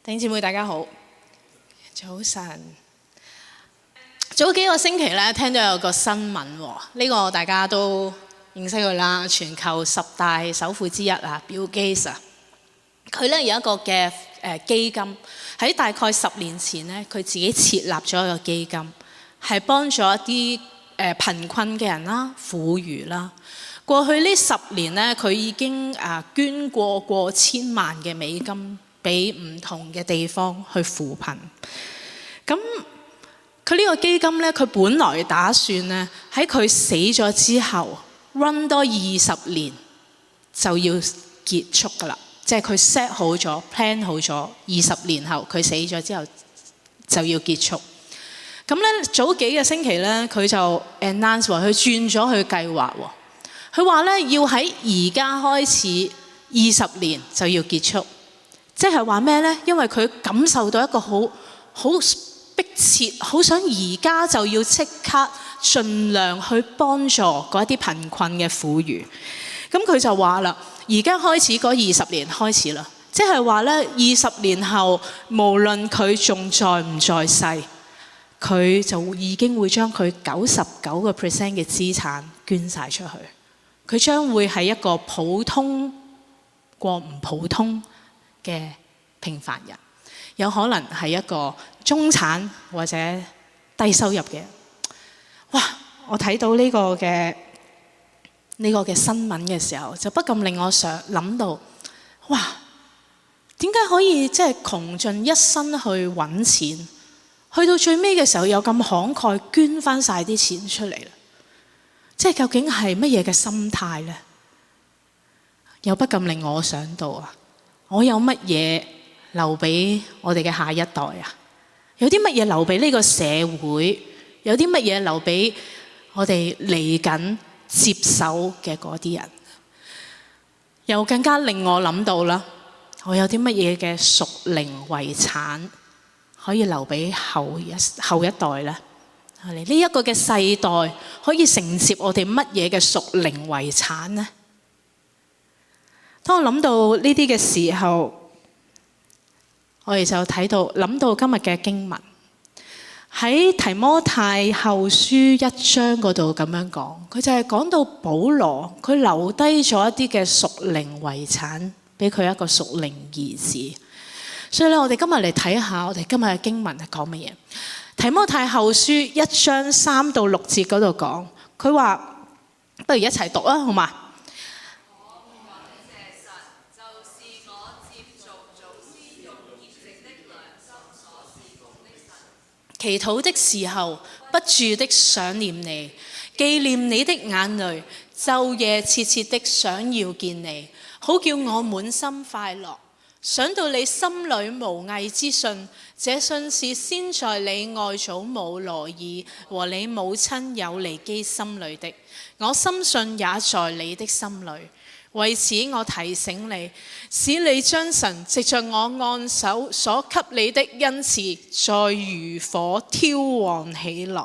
弟兄姊妹大家好，早晨。早幾個星期咧，聽到有個新聞喎，呢個大家都認識佢啦，全球10大首富之一啊，Bill Gates啊。佢咧有一個嘅基金，喺大概10年前咧，佢自己設立咗一個基金，係幫助一啲貧困嘅人啦、婦孺啦。過去呢10年咧，佢已經捐過千萬嘅美金俾唔同嘅地方去扶貧。咁佢呢個基金咧，佢本來打算咧喺佢死咗之後 run 多20年就要結束㗎啦，即係佢 set 好咗 plan 好咗20年後佢死咗之後就要結束。咁咧早幾個星期咧，佢就 announce 話佢轉咗佢計劃喎。佢話咧要喺而家開始20年就要結束，即係話咩咧？因為佢感受到一個好迫切，好想而家就要即刻盡量去幫助嗰一啲貧困嘅婦孺。咁佢就話啦，而家開始嗰20年開始啦，即係話咧20年後，無論佢仲在唔在世，佢就已經會將佢99% 嘅資產捐晒出去。佢將會係一個普通過唔普通嘅平凡人，有可能係一個中產或者低收入嘅人。哇！我睇到呢個嘅新聞嘅時候，就不禁令我諗到，哇！點解可以即係窮盡一生去揾錢，去到最尾嘅時候又咁慷慨捐翻晒啲錢出嚟咧？即係究竟係乜嘢嘅心態呢？又不禁令我想到我有乜嘢留俾我哋嘅下一代啊？有啲乜嘢留俾呢個社會？有啲乜嘢留俾我哋嚟緊接手嘅嗰啲人？又更加令我諗到啦，我有啲乜嘢嘅屬靈遺產可以留俾後一代呢？呢一個嘅世代可以承接我哋乜嘢嘅屬靈遺產呢？當我諗到呢啲嘅時候，我哋就諗到今日嘅經文喺提摩太後書1章嗰度咁樣講，佢就係講到保羅佢留低咗一啲嘅屬靈遺產俾佢一個屬靈兒子。所以咧，我哋今日嚟睇下我哋今日嘅經文係講乜嘢。提摩太後書1章3到6節嗰度講，佢話不如一齊讀啊，好嘛？我感謝神，就是我接續祖先用潔淨的良心所侍奉的神。祈禱的時候，不住的想念你，紀念你的眼淚，晝夜切切的想要見你，好叫我滿心快樂。想到你心裏無偽之信，這信是先在你外祖母羅爾和你母親友尼基心裏的，我深信也在你的心裏。為此我提醒你，使你將神藉着我按手所給你的恩賜，再如火挑旺起來。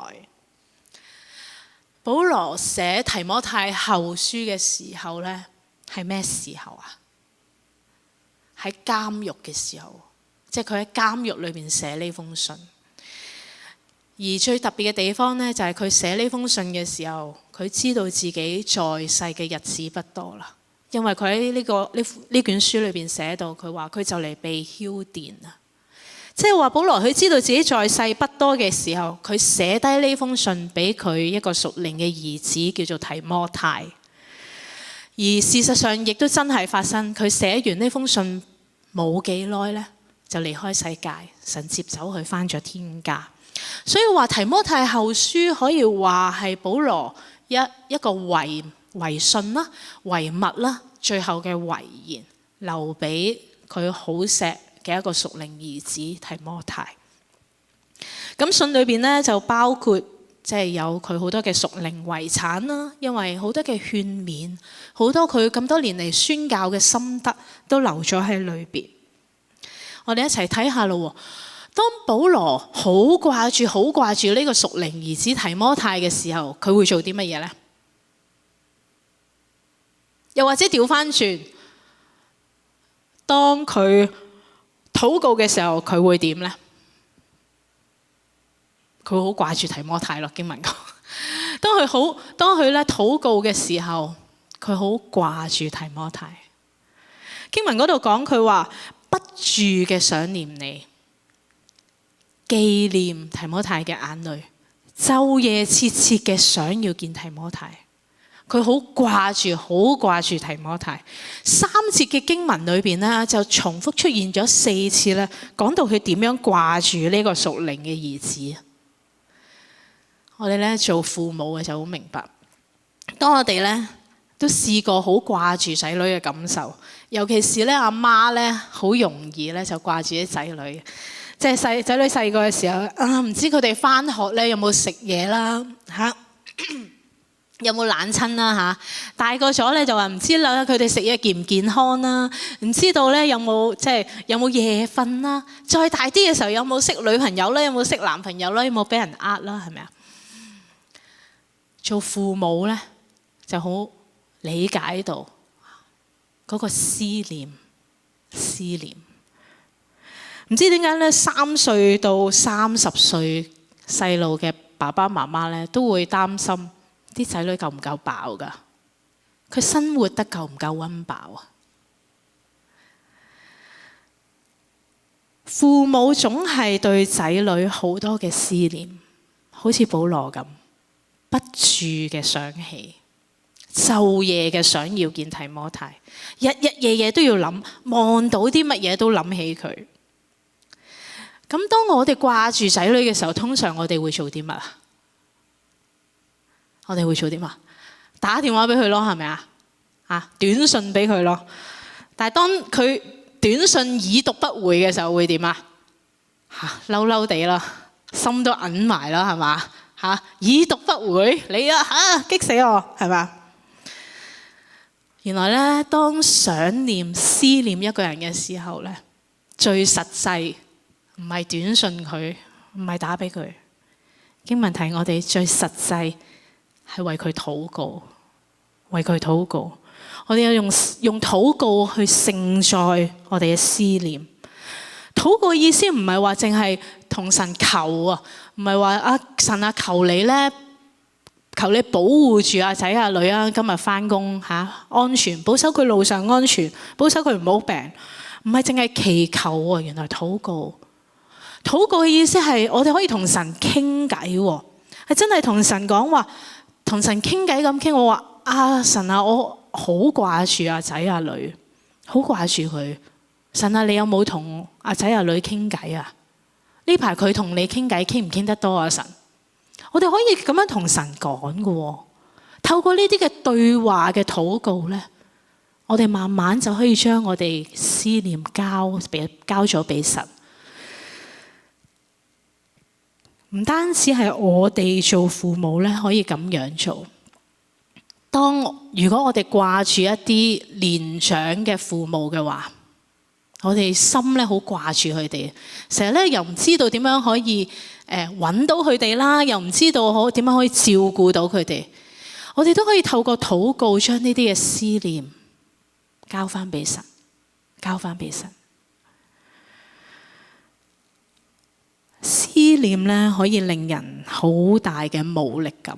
保羅寫提摩太後書嘅時候呢，係咩時候啊？喺監獄嘅時候，即係佢喺監獄裏面寫呢封信。而最特別嘅地方呢，就係佢寫呢封信嘅時候，佢知道自己在世嘅日子不多啦。因為佢喺呢卷書裏邊寫到，佢話佢就嚟被澆電啦。即係話保羅佢知道自己在世不多嘅時候，佢寫低呢封信俾佢一個屬靈嘅兒子叫做提摩太。而事實上亦都真係發生，佢寫完呢封信冇幾耐呢，就離開世界，神接走佢返咗天家。所以話提摩太後書可以話係保羅一個遺信啦、遺物啦，最後嘅遺言留俾佢好錫嘅一個屬靈兒子提摩太。咁信裏邊呢，就包括即係有佢好多嘅屬靈遺產啦，因為好多嘅勸勉，好多佢咁多年嚟宣教嘅心得都留咗喺裏邊。我哋一齊睇下咯。當保羅好掛住呢個屬靈兒子提摩太嘅時候，佢會做啲乜嘢呢？又或者調翻轉，當佢禱告嘅時候，佢會點呢？佢好掛住提摩太咯，經文講。當佢咧禱告嘅時候，佢好掛住提摩太。經文嗰度講佢話不住嘅想念你，紀念提摩太嘅眼淚，晝夜切切嘅想要見提摩太。佢好掛住提摩太。3節嘅經文裏邊咧，就重複出現咗4次咧，講到佢點樣掛住呢個屬靈嘅兒子。我哋咧做父母嘅就好明白，當我哋咧都試過好掛住仔女嘅感受，尤其是咧阿媽咧好容易咧就掛住啲仔女，即係仔女細個嘅時候唔知佢哋返學咧有冇食嘢啦嚇，有冇冷親啦嚇，大個咗咧就話唔知啦，佢哋食嘢健唔健康啦，唔知道咧有冇夜瞓啦，再大啲嘅時候有冇識女朋友啦，有冇識男朋友啦，有冇俾人呃啦，係咪啊？做父母咧就好理解到嗰個思念，唔知點解咧3歲到30歲細路嘅爸爸媽媽咧都會擔心啲仔女夠唔夠飽㗎？佢生活得夠唔夠溫飽啊？父母總係對仔女好多嘅思念，好似保羅咁。不住嘅想起，晝夜嘅想要見提摩太，日日夜夜都要諗，望到啲乜嘢都諗起佢。咁當我哋掛住仔女嘅時候，通常我哋會做啲乜啊？我哋會做啲乜？打電話俾佢咯，係咪啊？短信俾佢咯。但係當佢短信已讀不回嘅時候，會點啊？嬲嬲地啦，心都揞埋啦，係嘛？已讀不回，你激死我，係嘛？原來咧，當想念、思念一個人嘅時候咧，最實際唔係短信佢，唔係打俾佢。經文提我哋最實際係為佢禱告，為佢禱告。我哋要用禱告去承載我哋嘅思念。禱告嘅意思唔係話淨係同神求啊，唔係話神啊，求你咧，求你保護住阿仔阿女啊，今日返工安全，保守佢路上安全，保守佢唔好病。唔係淨係祈求啊，原來禱告嘅意思係我哋可以同神傾偈，係真係同神講話，同神傾偈咁傾。我話神啊，我好掛住阿仔阿女，好掛住佢。神啊，你有冇同阿仔阿女傾偈啊？呢排佢同你傾偈，傾唔傾得多啊？神，我哋可以咁樣同神講嘅。透過呢啲嘅對話嘅禱告咧，我哋慢慢就可以將我哋思念交咗俾神。唔單止係我哋做父母咧，可以咁樣做。如果我哋掛住一啲年長嘅父母嘅話，我哋心咧好掛住佢哋，成日咧又唔知道點樣可以揾到佢哋啦，又唔知道點樣可以照顧到佢哋。我哋都可以透過禱告將呢啲嘅思念交翻俾神，思念咧可以令人好大嘅無力感，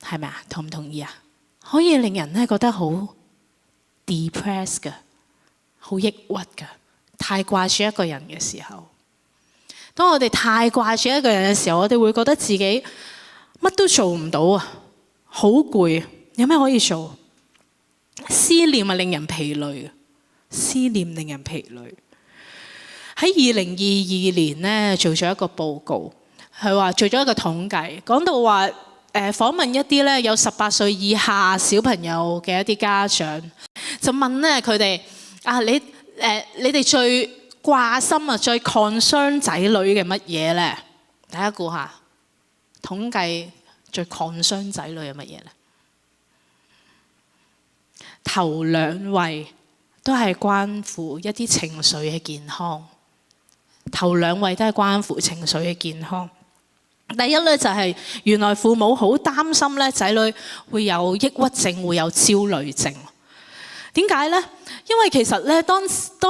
係咪啊？同唔同意啊？可以令人咧覺得好 depressed 嘅。好抑鬱㗎，太掛住一個人嘅時候，當我哋太掛住一個人嘅時候，我哋會覺得自己乜都做唔到啊，好攰。有咩可以做？思念係令人疲累，喺2022年咧做咗一個報告，係話做咗一個統計，講到話訪問一啲咧有18歲以下小朋友嘅一啲家長，就問咧佢哋。你哋最掛心啊，最 concern 仔女嘅乜嘢咧？大家估下，統計最 concern 仔女嘅乜嘢咧？頭2位都係關乎一啲情緒嘅健康。頭2位都係關乎情緒嘅健康。第一咧就係原來父母好擔心咧仔女會有抑鬱症，會有焦慮症。點解咧？因為其實咧，當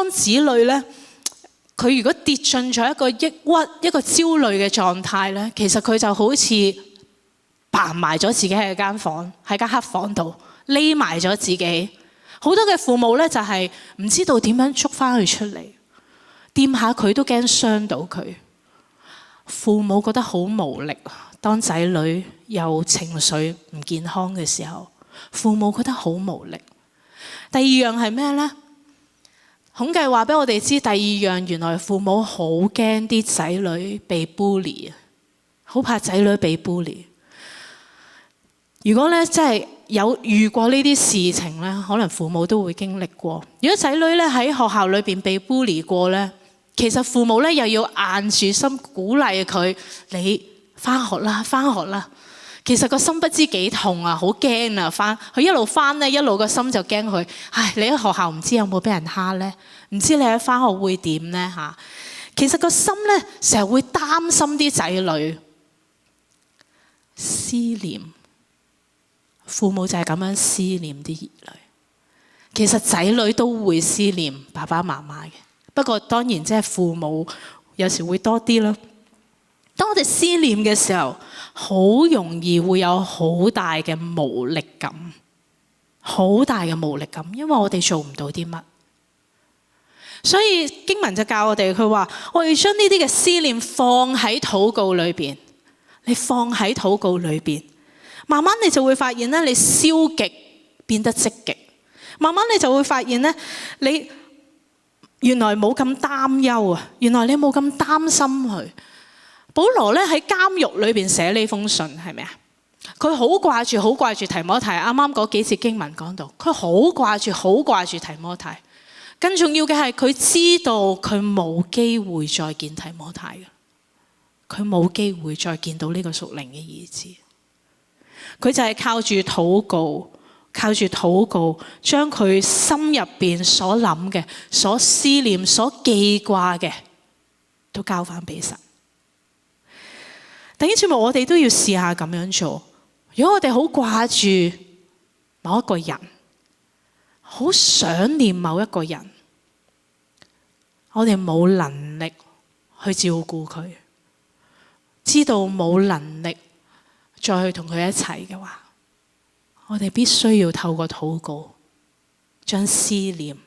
子女咧佢如果跌進咗一個抑鬱、一個焦慮嘅狀態咧，其實佢就好似扮埋咗自己喺間房，喺間黑房度匿埋咗自己。好多嘅父母咧就係唔知道點樣捉翻佢出嚟，掂下佢都驚傷到佢。父母覺得好無力，當仔女有情緒唔健康嘅時候，父母覺得好無力。第二樣係咩呢？統計話俾我哋知，第二樣原來父母好驚啲仔女被 bully， 好怕仔女被 bully。如果咧真係有遇過呢啲事情咧，可能父母都會經歷過。如果仔女咧喺學校裏邊被 bully 過咧，其實父母咧又要硬住心鼓勵佢，你返學啦，返學啦。其實個心不知幾痛啊，好驚啊！佢一路返咧，一路個心就驚佢。唉，你喺學校唔知有冇俾人蝦咧？唔知你喺返學會點咧嚇？其實個心咧成日會擔心啲仔女，思念。父母就係咁樣思念啲兒女。其實仔女都會思念爸爸媽媽嘅，不過當然即係父母有時會多啲啦。當我哋思念嘅時候，好容易會有好大嘅無力感，好大嘅無力感，因為我哋做唔到啲乜。所以經文就教我哋，佢話我要將呢啲嘅思念放喺禱告裏邊，你放喺禱告裏邊。慢慢你就會發現咧，你消極變得積極。慢慢你就會發現咧，你原來冇咁擔憂啊！原來你冇咁擔心佢。保羅咧喺監獄裏邊寫呢封信係咪啊？佢好掛住提摩太。啱啱嗰幾節經文講到，佢好掛住提摩太。更重要嘅係佢知道佢冇機會再見提摩太嘅，佢冇機會再見到呢個屬靈嘅兒子。佢就係靠住禱告，將佢心入邊所諗嘅、所思念、所記掛嘅，都交翻俾神。弟兄姊妹，我哋都要試下咁樣做。如果我哋好掛住某一個人，好想念某一個人，我哋冇能力去照顧佢，知道冇能力再去同佢一齊嘅話，我哋必須要透過禱告，將思念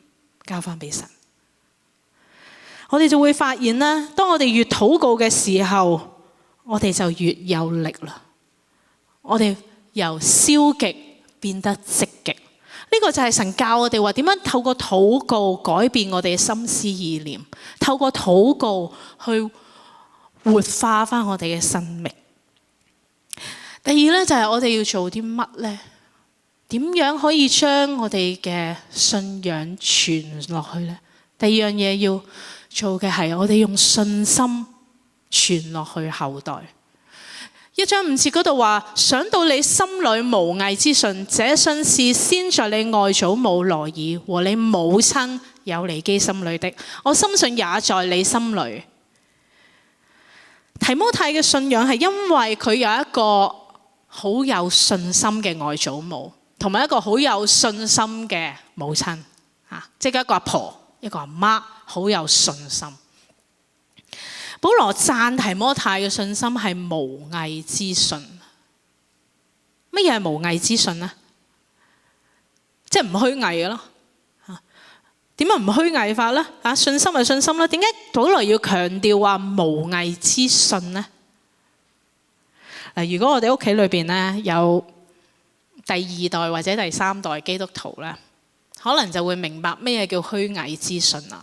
交翻俾神。我哋就會發現咧，當我哋越禱告嘅時候，我哋就越有力啦。我哋由消極變得積極。呢個就係神教我哋話點樣透過禱告改變我哋嘅心思意念，透過禱告去活化翻我哋嘅生命。第二咧就係我哋要做啲乜咧？點樣可以將我哋嘅信仰傳落去咧？第二樣嘢要做嘅係我哋用信心傳落去後代。1章5節嗰度話，想到你心裏無偽之信，這信是先在你外祖母羅爾和你母親友尼基心裏的，我深信也在你心裏。提摩太嘅信仰係因為佢有一個好有信心嘅外祖母，同埋一個好有信心嘅母親，即係一個阿婆，一個阿媽，好有信心。保羅讚提摩太嘅信心係無偽之信。乜嘢係無偽之信呢？即係唔虛偽嘅咯。點解唔虛偽法呢？信心係信心啦。點解保羅要強調話無偽之信呢？如果我哋屋企裏邊咧有第二代或者第三代基督徒咧，可能就會明白咩叫虛偽之信啦。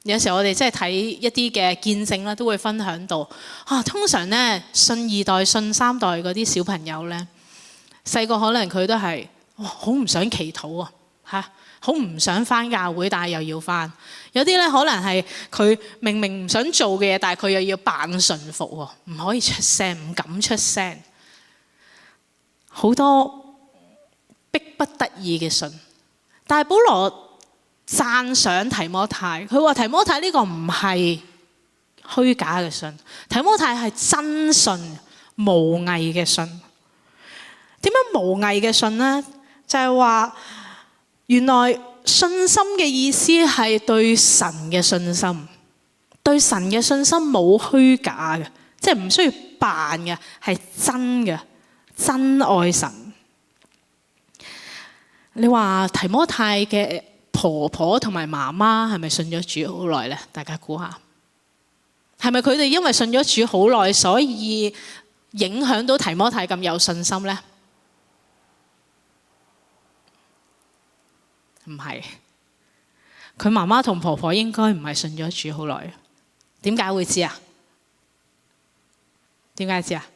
有時候我哋即係睇一啲嘅見證啦，都會分享到通常咧信二代、信三代嗰啲小朋友咧，細個可能佢都係好唔想祈禱啊，好唔想返教會，但係又要返。有啲咧可能係佢明明唔想做嘅嘢，但係佢又要扮順服喎，唔可以出聲，唔敢出聲，好多逼不得已嘅信。但係保羅讚賞提摩太，佢話提摩太呢個唔係虛假嘅信，提摩太係真信、無偽嘅信。點樣無偽嘅信呢？就係話原來信心嘅意思係對神嘅信心，對神嘅信心冇虛假嘅，即係唔需要扮嘅，係真嘅，真愛神。你話提摩太嘅婆婆同埋媽媽係咪信咗主好耐呢？大家估下，係咪佢哋因為信咗主好耐，所以影響到提摩太咁有信心呢？唔係，佢媽媽同婆婆應該唔係信咗主好耐。點解會知啊？點解知啊？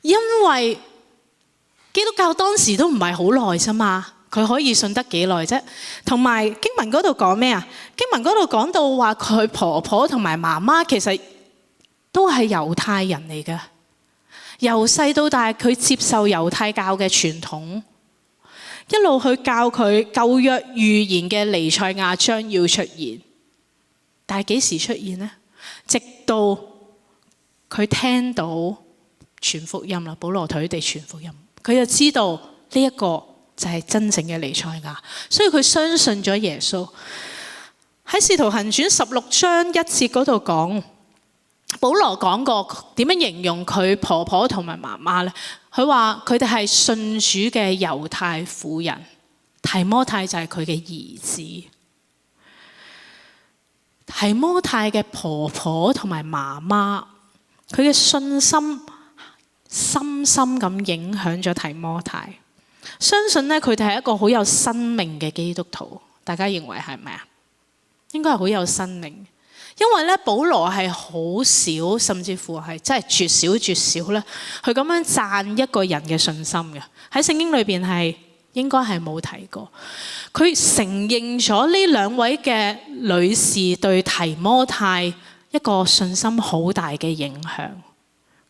因為基督教當時都唔係好耐啫嘛，佢可以信得幾耐啫？同埋經文嗰度講咩啊？經文嗰度講到話佢婆婆同埋媽媽其實都係猶太人嚟嘅，由細到大佢接受猶太教嘅傳統，一路去教佢舊約預言嘅彌賽亞將要出現。但係幾時出現呢？直到佢聽到傳福音啦，保羅同佢哋傳福音，佢就知道呢一個就係真正嘅彌賽亞，所以佢相信咗耶穌。喺《使徒行傳》16章1節嗰度講，保羅講過點樣形容佢婆婆同埋媽媽呢？佢話佢哋係信主嘅猶太婦人，提摩太就係佢嘅兒子。提摩太嘅婆婆同埋媽媽，佢嘅信心深深咁影響咗提摩太。相信咧佢哋係一個好有生命嘅基督徒。大家認為係咪啊？應該係好有生命，因為咧保羅係好少，甚至乎係真係絕少咧，佢咁樣讚一個人嘅信心嘅。喺聖經裏邊係應該係冇提過。佢承認咗呢兩位嘅女士對提摩太一個信心好大嘅影響。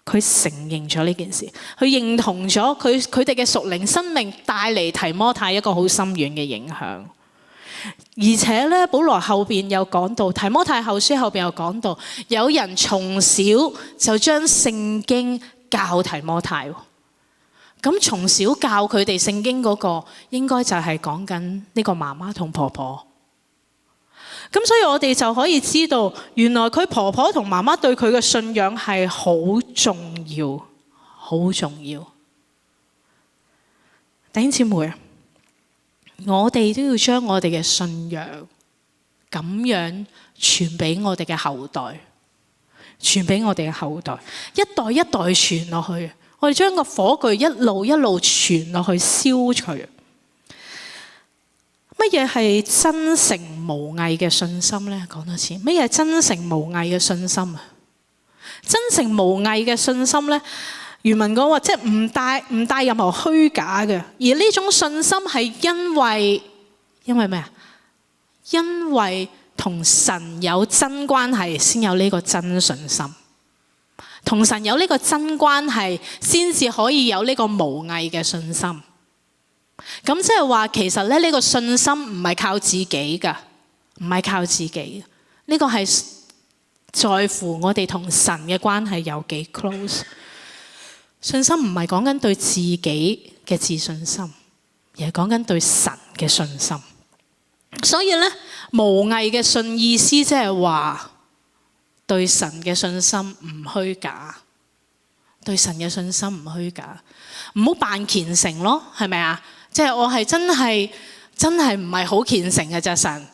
佢承認咗呢件事，佢認同咗佢哋嘅屬靈生命帶嚟提摩太一個好深遠嘅影響。而且咧，保羅後邊又講到，提摩太後書後邊又講到，有人從小就將聖經教提摩太。咁從小教佢哋聖經嗰個，應該就係講緊呢個媽媽同婆婆。咁所以我哋就可以知道，原來佢婆婆同媽媽對佢嘅信仰係好重要，好重要。弟兄姊妹，我哋都要將我哋嘅信仰咁樣傳俾我哋嘅後代，傳俾我哋嘅後代，一代一代傳落去。我哋將個火炬一路一路傳落去消除。乜嘢係真誠無偽嘅信心呢？講多次，乜嘢係真誠無偽嘅信心啊？真誠無偽嘅信心呢，原文講話即係唔帶任何虛假嘅，而呢種信心係因為咩啊？因為同神有真關係，先有呢個真信心。同神有呢個真關係，先至可以有呢個無偽嘅信心。咁即係話，其實咧呢個信心唔係靠自己噶，唔係靠自己。呢個係在乎我哋同神嘅關係有幾 close。信心唔係講緊對自己嘅自信心，而係講緊對神嘅信心。所以咧，無偽嘅信意思即係話，對神嘅信心唔虛假，對神嘅信心唔虛假，唔好扮虔誠咯，係咪啊？即係我係真係唔係好虔誠嘅啫，神，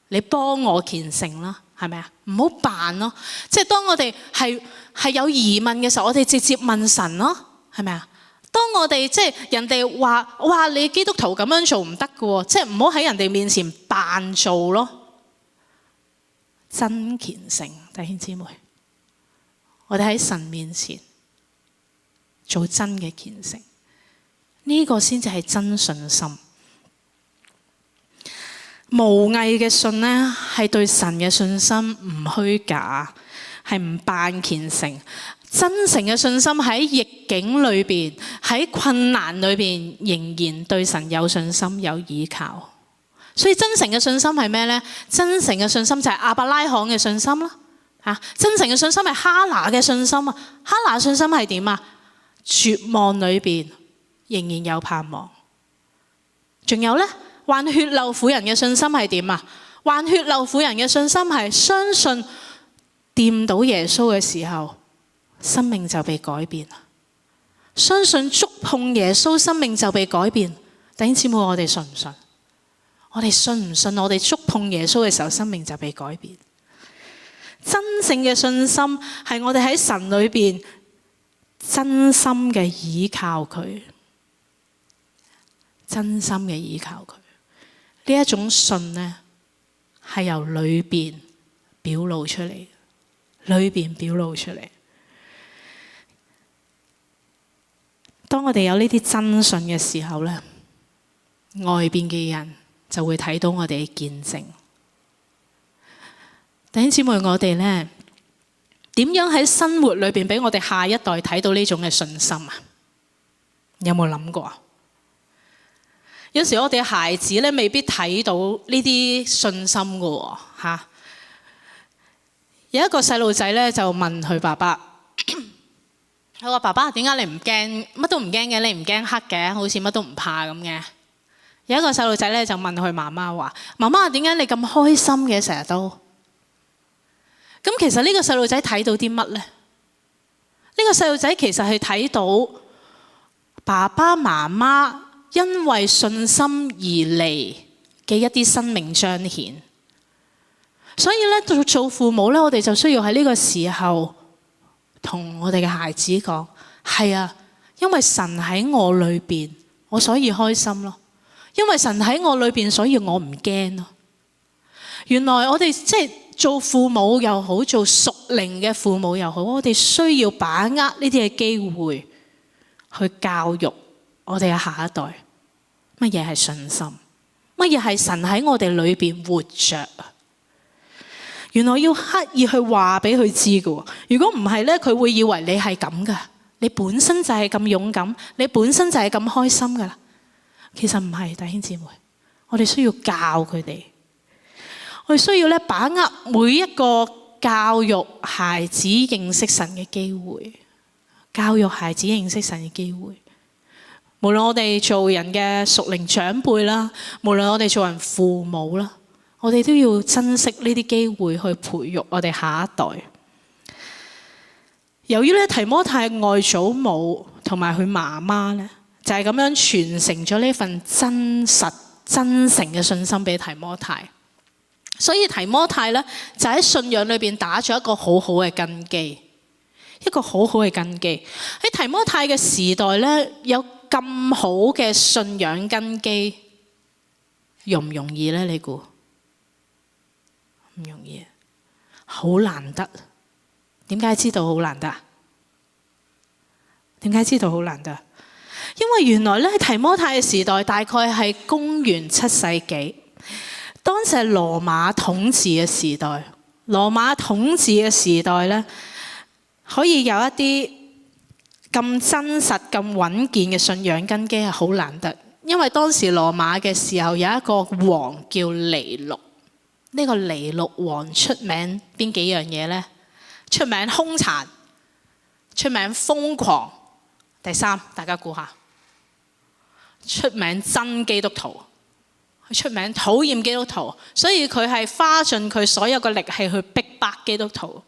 你幫我虔誠啦，係咪啊？唔好扮咯，即係當我哋係有疑問嘅時候，我哋直接問神咯，係咪啊？當我哋即係人哋話哇你基督徒咁樣做唔得嘅喎，即係唔好喺人哋面前扮做咯。真虔誠，弟兄姊妹，我哋喺神面前做真嘅虔誠，呢個先至係真信心。無偽嘅信呢，係對神嘅信心唔虛假，係唔扮虔誠。真誠嘅信心喺逆境裏邊，喺困難裏邊，仍然對神有信心有依靠。所以真誠嘅信心係咩呢？真誠嘅信心就係亞伯拉罕嘅信心啦。真誠嘅信心係哈拿嘅信心啊。哈拿信心係點啊？絕望裏邊仍然有盼望。仲有呢，患血漏婦人嘅信心係點啊？患血漏婦人嘅信心係相信掂到耶穌嘅時候，生命就被改變。相信觸碰耶穌，生命就被改變。弟兄姊妹，我哋信唔信？我哋信唔信？我哋觸碰耶穌嘅時候，生命就被改變。真正嘅信心係我哋喺神裏邊真心嘅倚靠佢，真心嘅倚靠佢。呢一種信呢，係由裏邊表露出嚟，裏邊表露出嚟。當我哋有呢啲真信嘅時候呢，外邊嘅人就會睇到我哋嘅見證。弟兄姊妹，我哋呢點樣喺生活裏邊俾我哋下一代睇到呢種嘅信心啊？有冇諗過啊？有時我哋嘅孩子呢未必睇到呢啲信心㗎喎嚇。有一個細路仔呢就問佢爸爸。佢話：爸爸，點解你唔驚？乜都唔驚嘅，你唔驚黑嘅，好似乜都唔怕咁嘅。有一個細路仔咧就問佢媽媽話：媽媽，點解你咁開心嘅成日都？咁其實呢個細路仔睇到啲乜呢？呢個細路仔其實係睇到爸爸媽媽因為信心而嚟嘅一啲生命彰顯。所以咧，做父母咧，我哋就需要喺呢個時候同我哋嘅孩子講，係啊，因為神喺我裏邊，我所以開心咯。因為神喺我裏邊，所以我唔驚咯。原來我哋即係做父母又好，做屬靈嘅父母又好，我哋需要把握呢啲嘅機會去教育我哋嘅下一代，乜嘢係信心，乜嘢係神喺我哋裏邊活着啊！原來要刻意去話俾佢知嘅，如果唔係咧，佢會以為你係咁噶，你本身就係咁勇敢，你本身就係咁開心噶啦。其實唔係，弟兄姊妹，我哋需要教佢哋，我哋需要咧把握每一個教育孩子認識神嘅機會，教育孩子認識神嘅機會。無論我哋做人嘅屬靈長輩啦，無論我哋做人父母啦，我哋都要珍惜呢啲機會去培育我哋下一代。由於咧提摩太外祖母同埋佢媽媽咧，就係咁樣傳承咗呢份真實真誠嘅信心俾提摩太，所以提摩太咧就喺信仰裏邊打咗一個好好嘅根基，一個好好嘅根基。喺提摩太嘅時代咧，有咁好嘅信仰根基，容唔容易咧？你估？唔容易，好難得。點解知道好難得？點解知道好難得？因為原來咧提摩太嘅時代大概係公元7世紀，當時係羅馬統治嘅時代。羅馬統治嘅時代咧，可以有一啲咁真實、咁穩健嘅信仰根基係好難得。因為當時羅馬嘅時候有一個王叫尼祿。呢個尼祿王出名邊幾樣嘢呢？出名兇殘，出名瘋狂。第三，大家估下，出名憎基督徒，出名討厭基督徒，所以佢係花盡佢所有嘅力氣去逼迫基督徒。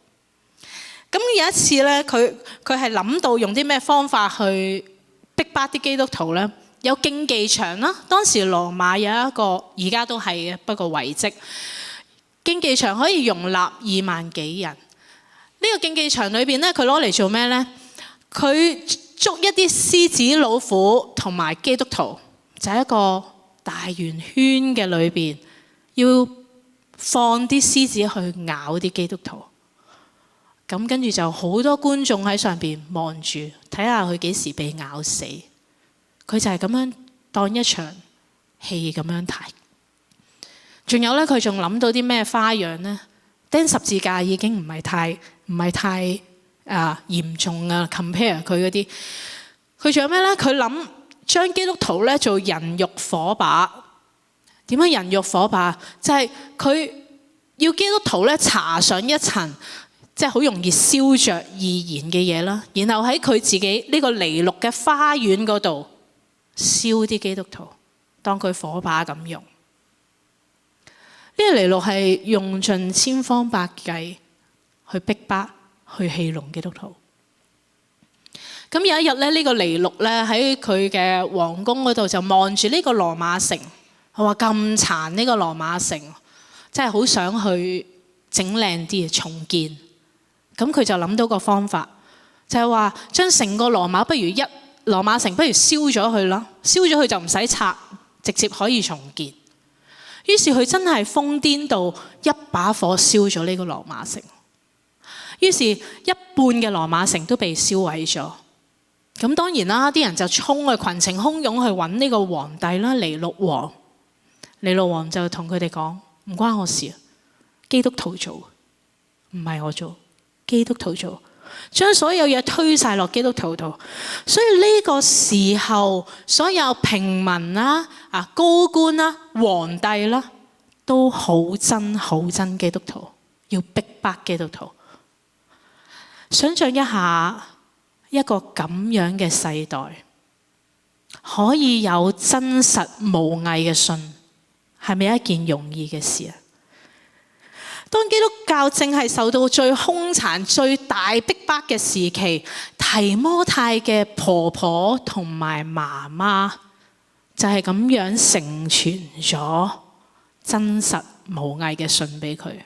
咁有一次呢，佢係諗到用啲咩方法去逼迫啲基督徒呢？有競技場啦，當時羅馬有一個，而家都係嘅，不過遺跡。競技場可以容納2萬幾人。呢個競技場裏邊咧，佢攞嚟做咩呢？佢捉一啲獅子、老虎同埋基督徒，就係一個大圓圈嘅裏邊，要放啲獅子去咬啲基督徒。咁跟住就好多觀眾喺上邊望住，睇下佢幾時被咬死。佢就係咁樣當一場戲咁樣睇。仲有咧，佢仲諗到啲咩花樣呢？釘十字架已經唔係太嚴重啊 ，compare 佢嗰啲。佢仲有咩咧？佢諗將基督徒咧做人肉火把。點樣人肉火把？就係佢要基督徒咧搽上一層，即係好容易燒着易燃嘅嘢啦。然後喺佢自己呢個尼祿嘅花園嗰度燒啲基督徒，當佢火把咁用。呢個尼祿係用盡千方百計去逼迫、去戲弄基督徒。咁有一日咧，呢個尼祿咧喺佢嘅皇宮嗰度就望住呢個羅馬城，佢話咁殘呢個羅馬城，真係好想去整靚啲重建。咁佢就諗到個方法，就係話將成個羅馬城不如燒咗佢啦，燒咗佢就唔使拆，直接可以重建。於是佢真係瘋癲到一把火燒咗呢個羅馬城。於是一半嘅羅馬城都被燒毀咗。咁當然啦，啲人就衝去群情洶湧去揾呢個皇帝啦，尼祿王。尼祿王就同佢哋講：唔關我事，基督徒做，唔係我做，基督徒做，將所有嘢推晒落基督徒度。所以呢個時候，所有平民啦、高官啦、皇帝啦，都好憎基督徒，要逼迫基督徒。想象一下一個咁樣嘅世代，可以有真實無偽嘅信，係咪一件容易嘅事啊？當基督教正係受到最兇殘、最大逼迫嘅時期，提摩太嘅婆婆同埋媽媽就係咁樣成全咗真實無偽嘅信俾佢，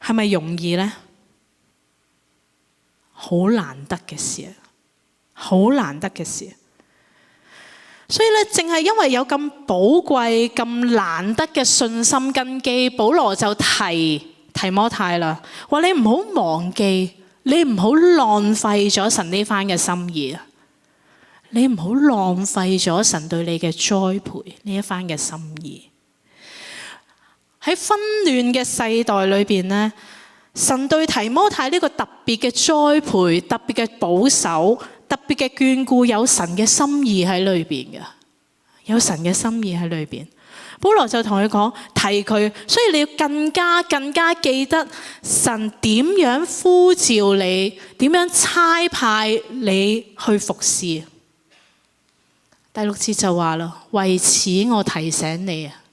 係咪容易呢？好難得嘅事啊！好難得嘅事。所以咧，正係因為有咁寶貴、咁難得嘅信心根基，保羅就提摩太啦，話你唔好忘記，你唔好浪費咗神呢番嘅心意啊！你唔好浪費咗神對你嘅栽培呢一番嘅心意。喺紛亂嘅世代裏邊呢，神對提摩太呢個特別嘅栽培、特別嘅保守、特別嘅眷顧，有神嘅心意喺裏邊嘅，有神嘅心意喺裏邊。保羅就同佢講，提佢，所以你要更加記得神點樣呼召你，點樣差派你去服侍。第6節就話啦，為此我提醒你啊。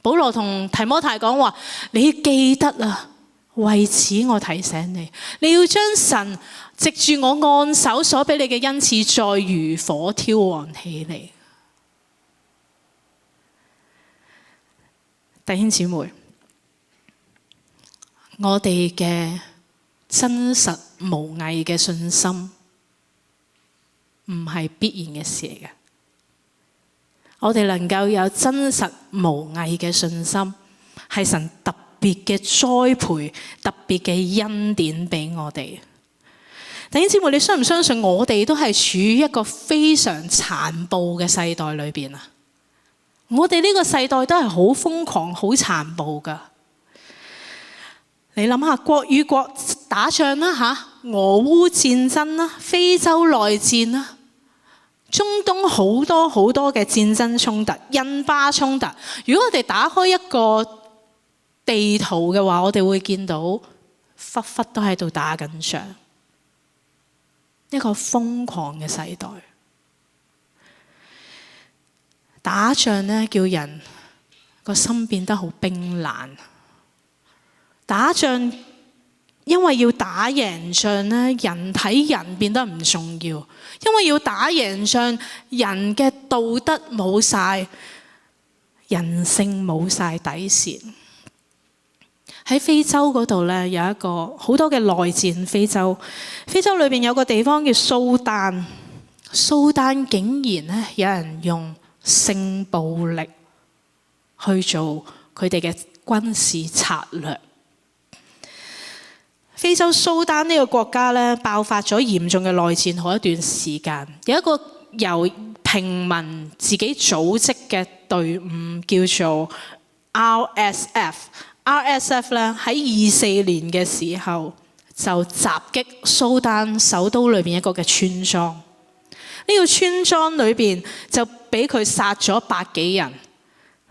保羅同提摩太講話，你要記得啊。為此我提醒你，你要將神藉住我按手所俾你嘅恩賜再如火挑旺起嚟。弟兄姊妹，我哋嘅真實無偽嘅信心唔係必然嘅事嚟嘅。我哋能夠有真實無偽嘅信心，係神特別嘅栽培、特別嘅恩典俾我哋。弟兄姊妹，你相唔相信我哋都係處於一個非常殘暴嘅世代裏邊啊？我哋呢個世代都係好瘋狂、好殘暴噶。你諗下，國與國打仗啦，俄烏戰爭啦，非洲內戰啦，中東好多嘅戰爭衝突、印巴衝突。如果我哋打開一個地圖嘅話，我哋會見到忽忽都喺度打緊仗，一個瘋狂嘅世代。打仗呢，叫人個心變得好冰冷。打仗因為要打贏仗呢，人睇人變得唔重要，因為要打贏仗，人嘅道德冇晒，人性冇晒底線。喺非洲嗰度呢，有一個好多嘅內戰。非洲裏邊有個地方叫蘇丹，蘇丹竟然呢，有人用性暴力去做佢哋嘅軍事策略。非洲蘇丹呢個國家呢，爆發咗嚴重嘅內戰好一段時間。有一個由平民自己組織嘅隊伍叫做 RSF。RSF 咧喺24年嘅時候就襲擊蘇丹首都裏邊一個嘅村莊。呢個村莊裏邊就俾佢殺咗100幾人，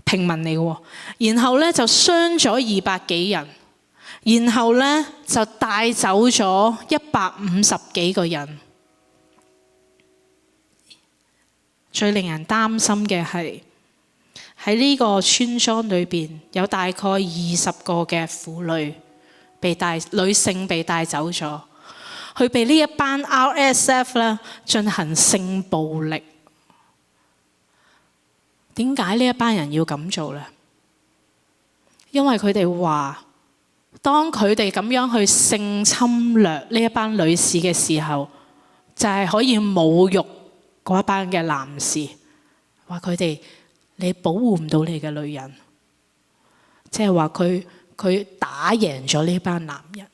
平民嚟嘅。然後咧就傷咗200幾人，然後咧就帶走咗150幾個人。最令人擔心嘅係喺呢個村莊裏邊有大概20個嘅婦女女性被帶走咗，去被呢一班 RSF 咧進行性暴力。點解呢一班人要咁做呢？因為佢哋話，當佢哋咁樣去性侵略呢一班女士嘅時候，就係可以侮辱嗰一班嘅男士，話佢哋你保護唔到你嘅女人，即係話佢打贏咗呢班男人。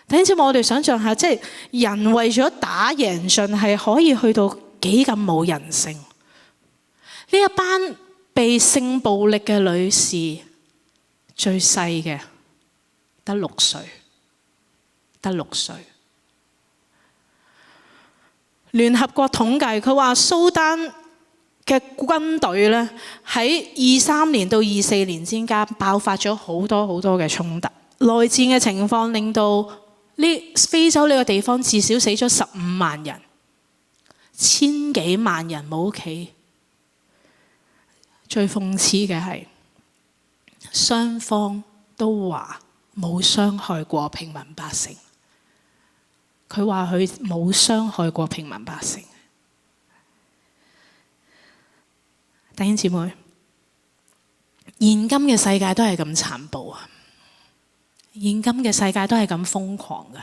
弟兄姊妹，我哋想象下，即係人為咗打贏盡係可以去到幾咁冇人性。呢一班被性暴力嘅女士，最細嘅得6歲，得6歲。聯合國統計，佢話蘇丹嘅軍隊咧喺23年到24年之間爆發咗好多嘅衝突，內戰嘅情況令到非洲呢個地方至少死咗15萬人，1000幾萬人冇屋企。最諷刺嘅係，雙方都話冇傷害過平民百姓。佢話佢冇傷害過平民百姓。弟兄姊妹，現今嘅世界都係咁殘暴啊！現今嘅世界都係咁瘋狂嘅。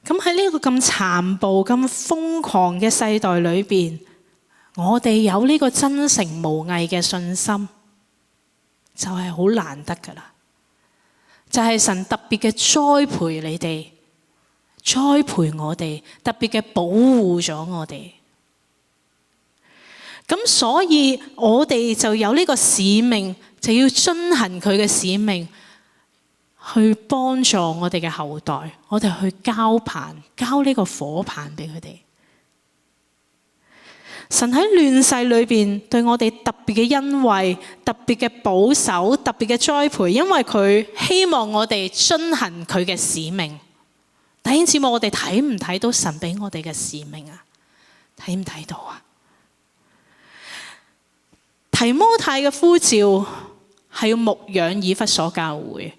咁喺呢個咁殘暴、咁瘋狂嘅世代裏邊，我哋有呢個真誠無偽嘅信心，就係好難得噶啦。就係神特別嘅栽培你哋，栽培我哋，特別嘅保護咗我哋。咁所以我哋就有呢個使命，就要遵行佢嘅使命，去幫助我哋嘅後代，我哋去交棒，交呢個火棒俾佢哋。神喺亂世裏邊對我哋特別嘅恩惠，特別嘅保守，特別嘅栽培，因為佢希望我哋遵行佢嘅使命。弟兄姊妹，我哋睇唔睇到神俾我哋嘅使命啊？睇唔睇到啊？提摩太嘅呼召係要牧養以弗所教會。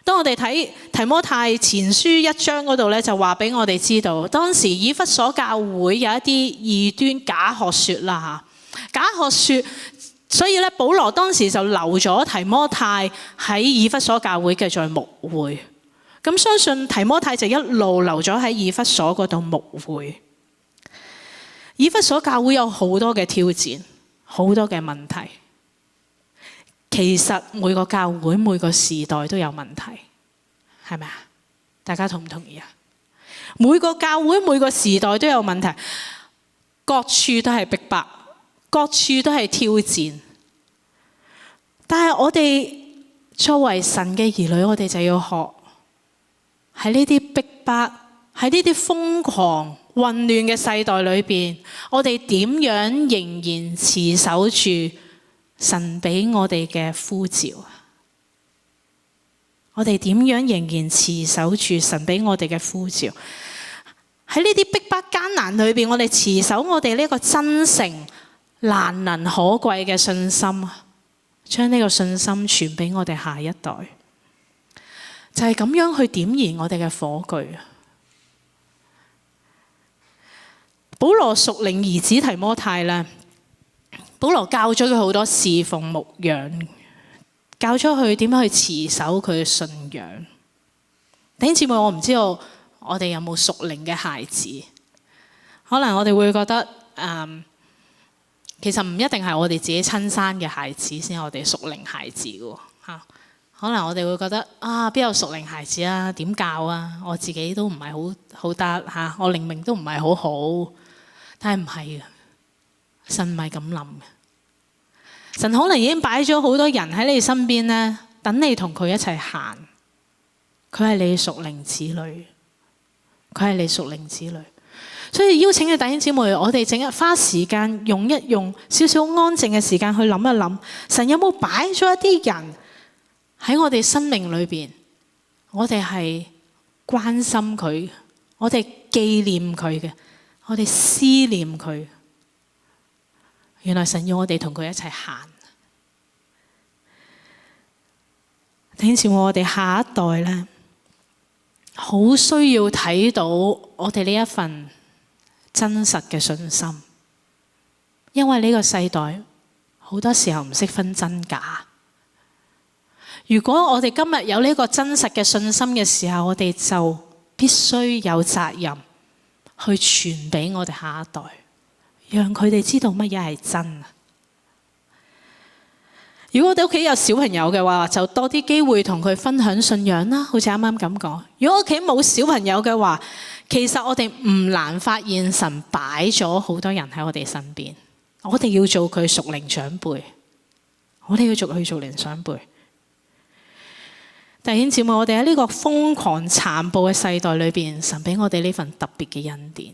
當我哋睇提摩太前書1章嗰度咧，就話俾我哋知道，當時以弗所教會有一啲異端假學說啦嚇，假學說，所以咧保羅當時就留咗提摩太喺以弗所教會嘅在牧會。咁相信提摩太就一路留咗喺以弗所嗰度牧會。以弗所教會有好多嘅挑戰，好多嘅問題。其實每個教會每個時代都有問題，係咪啊？大家同唔同意啊？每個教會每個時代都有問題，各處都係逼迫，各處都係挑戰。但係我哋作為神嘅兒女，我哋就要學喺呢啲逼迫、喺呢啲瘋狂混亂嘅世代裏邊，我哋點樣仍然持守住神俾我哋嘅呼召？我哋點樣仍然持守住神俾我哋嘅呼召？喺呢啲逼迫艱難裏邊，我哋持守我哋呢個真誠難能可貴嘅信心，將呢個信心傳俾我哋下一代，就係咁樣去點燃我哋嘅火炬。保羅屬靈兒子提摩太咧，保羅教咗佢好多侍奉牧養，教咗佢點樣去持守佢嘅信仰。弟兄姊妹，我唔知道我哋有冇屬靈嘅孩子，可能我哋會覺得其實唔一定係我哋自己親生嘅孩子先係我哋屬靈孩子嘅嚇。可能我哋會覺得邊有屬靈孩子啊？點教啊？我自己都唔係好得嚇，我靈命都唔係好好。但係唔係嘅，神唔係咁諗嘅。神可能已經擺咗好多人喺你身邊咧，等你同佢一齊行。佢係你屬靈子女，佢係你屬靈子女。所以邀請嘅弟兄姊妹，我哋整日花時間用少少安靜嘅時間去諗一諗，神有冇擺咗一啲人喺我哋生命裏邊，我哋係關心佢，我哋紀念佢嘅。我哋思念佢，原來神要我哋同佢一齊行。弟兄姊妹，我哋下一代呢，好需要睇到我哋呢一份真實嘅信心，因為呢個世代好多時候唔識分真假。如果我哋今日有呢個真實嘅信心嘅時候，我哋就必須有責任去傳俾我哋下一代，讓佢哋知道乜嘢係真。如果我哋屋企有小朋友嘅話，就多啲機會同佢分享信仰啦，好似啱啱咁講。如果屋企冇小朋友嘅話，其實我哋唔難發現神擺咗好多人喺我哋身邊，我哋要做佢屬靈長輩，我哋要做佢屬靈長輩。弟兄姊妹，我哋喺呢個瘋狂殘暴嘅世代裏邊，神俾我哋呢份特別嘅恩典，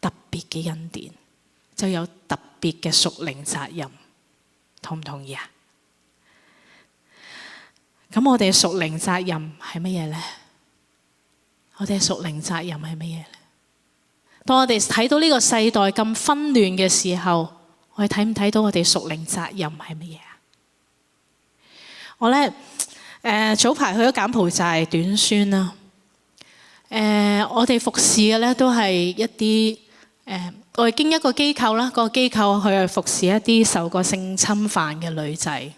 特別嘅恩典就有特別嘅屬靈責任，同唔同意啊？咁我哋嘅屬靈責任係乜嘢呢？我哋嘅屬靈責任係乜嘢呢？當我哋睇到呢個世代咁紛亂嘅時候，我哋睇唔睇到我哋屬靈責任係乜嘢啊？我呢。早排去咗柬埔寨短宣啦。我哋服侍嘅咧都係一啲我哋經一個機構啦，個機構去服侍一啲受過性侵犯嘅女仔。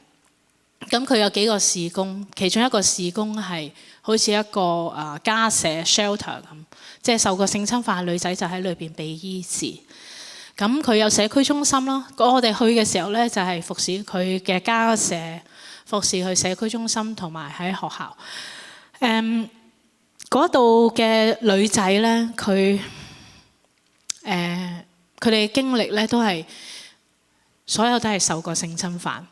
咁佢有幾個事工，其中一個事工係好似一個家舍 shelter 咁，即係受過性侵犯嘅女仔就喺裏邊被醫治。咁佢有社區中心啦。我哋去嘅時候咧就係服侍佢嘅家舍。服侍去社區中心同埋喺學校，嗰度嘅女仔咧，佢哋經歷咧都係所有都係受過性侵犯，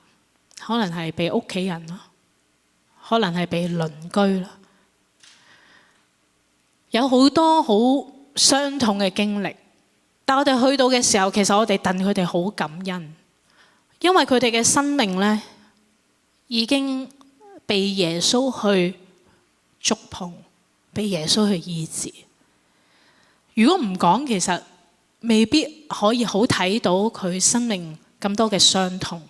可能係被屋企人咯，可能係被鄰居啦，有好多好傷痛嘅經歷。但我哋去到嘅時候，其實我哋戥佢哋好感恩，因為佢哋嘅生命咧，已經被耶穌去觸碰，被耶穌去醫治。如果唔講，其實未必可以好睇到佢生命咁多嘅傷痛。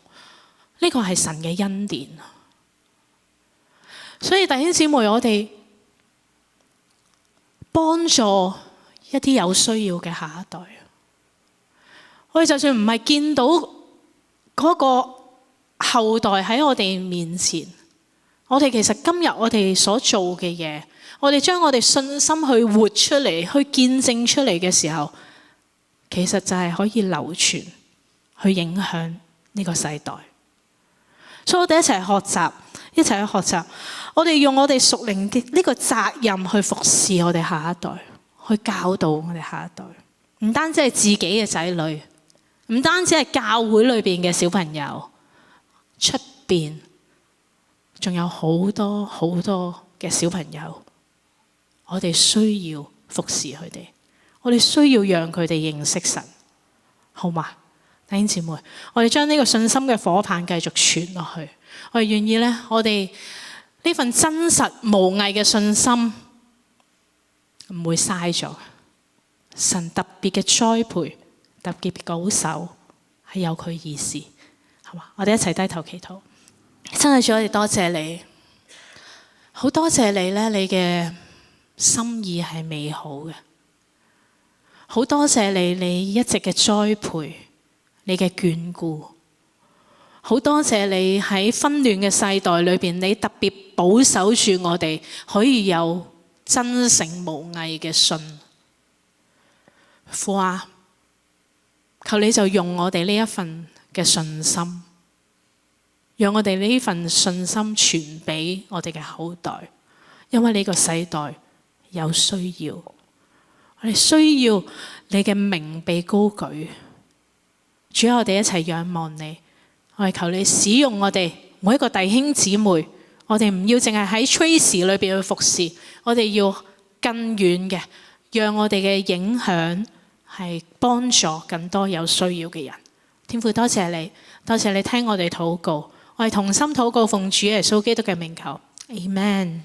呢個係神嘅恩典。所以弟兄姊妹，我哋幫助一啲有需要嘅下一代。我哋就算唔係見到嗰個後代喺我哋面前，我哋其實今日我哋所做嘅嘢，我哋將我哋信心去活出嚟，去見證出嚟嘅時候，其實就係可以流傳，去影響呢個世代。所以我哋一齊學習，一齊去學習，我哋用我哋屬靈嘅呢個責任去服侍我哋下一代，去教導我哋下一代。唔單止係自己嘅仔女，唔單止係教會裏邊嘅小朋友。出邊仲有好多好多嘅小朋友，我哋需要服侍佢哋，我哋需要讓佢哋認識神，好嗎？弟兄姊妹，我哋將呢個信心嘅火棒繼續傳落去，我哋願意咧，我哋呢份真實無偽嘅信心唔會嘥咗。神特別嘅栽培，特別嘅保守係有佢意思。我哋一齊低頭祈禱。真係主，我哋多謝你，好多謝你咧，你嘅心意係美好嘅，好多謝你，你一直嘅栽培，你嘅眷顧，好多謝你喺紛亂嘅世代裏邊，你特別保守住我哋可以有真誠無偽嘅信。父啊，求你就用我哋呢一份嘅信心，讓我哋呢份信心傳俾我哋嘅後代，因為呢個世代有需要，我哋需要你嘅名被高舉。主啊，我哋一齊仰望你，我哋求你使用我哋每一個弟兄姊妹，我哋唔要淨係喺 Tracy 裏邊去服侍，我哋要更遠嘅，讓我哋嘅影響係幫助更多有需要嘅人。天父，多謝你，多謝你聽我哋禱告，我哋同心禱告，奉主耶穌基督嘅名求，Amen。